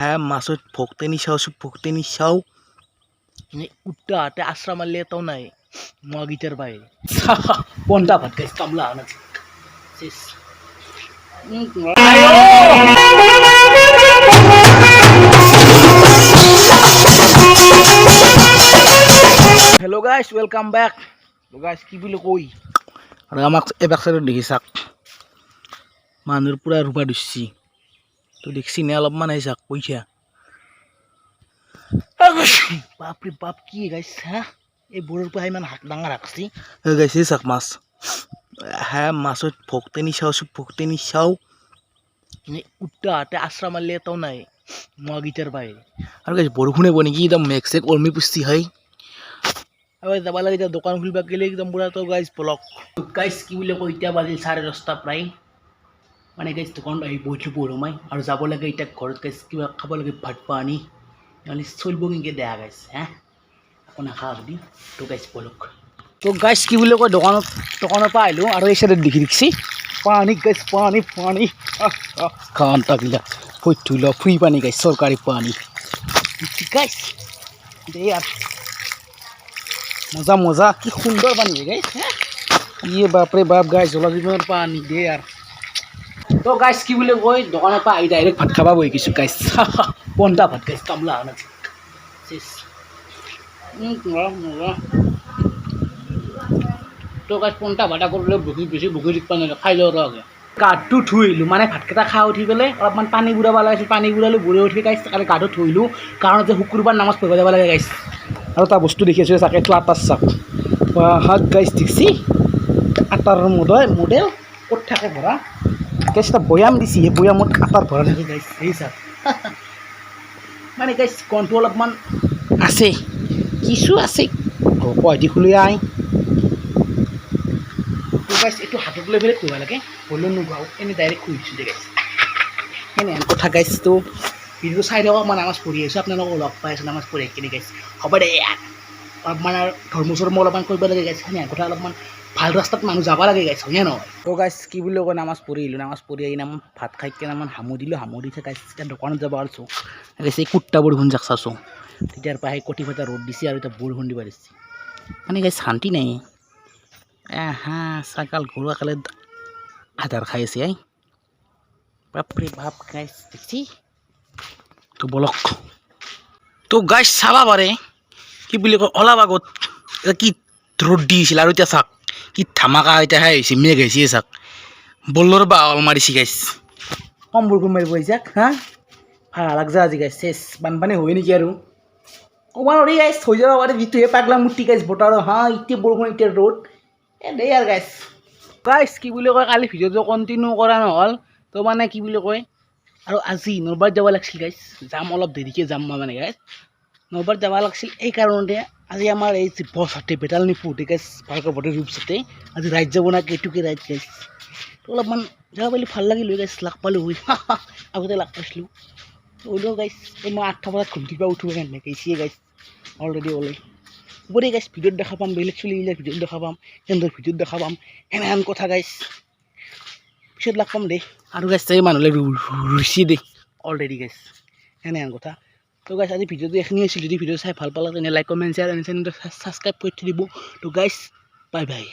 হ্যাঁ মাছত ভক্তি নিশাও উঠতে হাতে আশ্রা মারলে এটাও নাই মগিটার বাইরে পন্ডা ভাত গাইস কামলা আনা শেষ hello' guys welcome back guys কি বুলি কই আৰু আমাক এবাক চাইডত দেখি চাক মানুহৰ পুৰা ৰূপা দিছি তো দেখছি নে অলপমান আহি চাক পইচা বাপৰে বাপ কি গাইস হ্যাঁ এই বড়োৰ পৰা ইমান হাক ডাঙৰ হাকছি গাইছে চাক মাছ হ্যাঁ মাছত ভক্তি নিশাও উঠতে হাতে আশ্রা মারলে এটাও নাই মগিটার বাইরে আৰু গাইছ বৰষুণে বনি কি একদম মেঘ চেক অৰ্মি পুষ্টি হয় আৰু যাব লাগে এতিয়া দোকান খুলিবা গেলে একদম পুৰা তো গাইছ ব্লক গাইছ কি বুলি কয় এতিয়া বাজিল 10:30 প্ৰায় মানে গাইছ দোকান আহি বহিলোঁ বৰমাই আৰু যাব লাগে এতিয়া ঘৰত গাইছ কিবা খাব লাগে ভাত পানী নহ'লে চলিব কেনেকৈ দেয়া গাইছ হা একো নাখাওঁ যদি তো গাইছ ব্লক তো গাইছ কি বুলি কয় দোকানৰ পৰা আহিলোঁ আৰু এই চাইডত দেখি পানী গাইছ পানী খান তাকিলা থৈ লওঁ ফ্ৰী পানী গাইছ চৰকাৰী পানী গাইছ দে আৰু মজা মজা কি সুন্দৰ পানী গাইছ ইয়ে বাপৰে বাপ গাইছ জলজীৱনৰ পানী দে আৰু তো গাইছ কি বুলি কয় দোকানৰ পৰা আহি ডাইৰেক্ট ভাত খাব বহি গৈছোঁ গাইছ পন্ডা ভাত গাইছ কামলা আনা শেষ তো গাইছ পন্টা ভাটা কৰিলে বেছি ভুকি দিবা নাই খাই লওঁ ৰগে গাটো ধুইলোঁ মানে ভাতকেইটা খাই উঠি পেলাই অলপমান পানী বুঢ়াব লাগিছিল পানী বুঢ়ালোঁ বুঢ়ি উঠি গাইছ আৰু গাটো ধুইলোঁ কাৰণ যে শুক্ৰবাৰ নামাজ পঢ়িব যাব লাগে গাইছ আৰু এটা বস্তু দেখি আছোঁ চাক এইটো আটাৰ চাক হাত গাইছ দেখছি আটাৰ মডেল ক'ত থাকে ভৰা গাইছ এটা বৈয়াম দিছি সেই বৈয়ামত আটাৰ ভৰা থাকে গাইছ সেই চাক মানে গাইছ কণটো অলপমান আছে কিছু আছে পইটি খুলি আই তো গাইছ এইটো হাতত লৈ পেলাই খুৱাব লাগে হ'লেও নোখোৱাও এনেই ডাইৰেক্ট খুৱাই দিছোঁ দে গাইছ এনে কথা গাইছ তো ভিডিঅ'টো চাই থাকক মই নামাজ পঢ়ি আছোঁ আপোনালোকক লগ পাই আছোঁ নামাজ পঢ়ি কিনে গাইছ হ'ব দে অলপমান আৰু ধৰ্ম চৰ্ম অলপমান কৰিব লাগে গাইছ সেনে কথা অলপমান ভাল ৰাস্তাত মানুহ যাব লাগে গাইছ হয়নে নহয় তো গাইছ কি বুলি কয় নামাজ পঢ়ি আহিলোঁ নামাজ পঢ়ি আহি নাম ভাত খাই কিনে নামান হামুৰি থৈ গাইছ এতিয়া দোকানত যাব আছোঁ গাইছ এই কুট্টা বৰষুণ যাক চাইছোঁ তেতিয়াৰ পৰা সেই কটি ফটা ৰ'দ দিছে আৰু এতিয়া বৰষুণ দিব দিছে মানে গাইছ শান্তি নাই হা ছাগাল ঘৰুৱা কালে আধাৰ খাই আছে বাপৰে বাপ গাইছ দেখছি তো বলক তো গাইছ চাবা পাৰে কি বুলি কয় অলপ আগত এতিয়া কি ৰ'দ দিছিল আৰু এতিয়া চাক কি ধামাকা এতিয়া হৈছে মেঘ হৈছে চাক বলৰ বা অল মাৰিছে গাইছ কম বৰষুণ মাৰিব আহিছাক হা ভাল লাগছে আজি গাইছ চেছ বানপানী হয় নেকি আৰু ক'ব নোৱাৰি গাইছ হৈ যাব পাৰে যিটোহে পাগলা মূৰ্তি গাইছ বতৰ হা এতিয়া বৰষুণ এতিয়া ৰ'দ দেই আৰু গাইছ কি বুলি কয় কালি ভিডিঅ'টো কণ্টিনিউ কৰা নহ'ল তো মানে কি বুলি কয় আৰু আজি নলবাৰীত যাব লাগিছিল গাইছ যাম অলপ দেৰিকৈ যাম মই মানে গাইছ নলবাৰীত যাব লাগিছিল এই কাৰণতে আজি আমাৰ এই বছ হাতে বেটাল নিপু গাইছ ভালকৈ বতৰ ৰূপ চাতে আজি ৰাইজ যাব না কেইটুকে ৰাইজ গাইছ অলপমান যাব পাৰিলে ভাল লাগিল গাইছ লাগ পালোঁ হৈ আগতে লাগ পাইছিলোঁ হ'লেও গাইছ এই মই 8টা বজাত ঘুমটিৰ পৰা উঠিব কাৰণে গাইছে গাইছ অলৰেডি ওলাই হ'ব দে গাইছ ভিডিঅ'ত দেখা পাম বেলেগ চলিবিলাক ভিডিঅ'ত দেখা পাম সিহঁতৰ ভিডিঅ'ত দেখা পাম সেনেহেন কথা গাইছ পিছত লাগ পাম দেই আৰু গাইছ এই মানুহলৈ ৰুচি দেই অলৰেডি গাইছ সেনেহেন কথা তো গাইছ আজি ভিডিঅ'টো এইখিনি আছিল যদি ভিডিঅ' চাই ভাল পালে তেনে লাইক কমেণ্ট শ্বেয়াৰ এণ্ড চেনেলটো ছাবস্ক্ৰাইব কৰি থৈ দিব তো গাইছ বাই বাই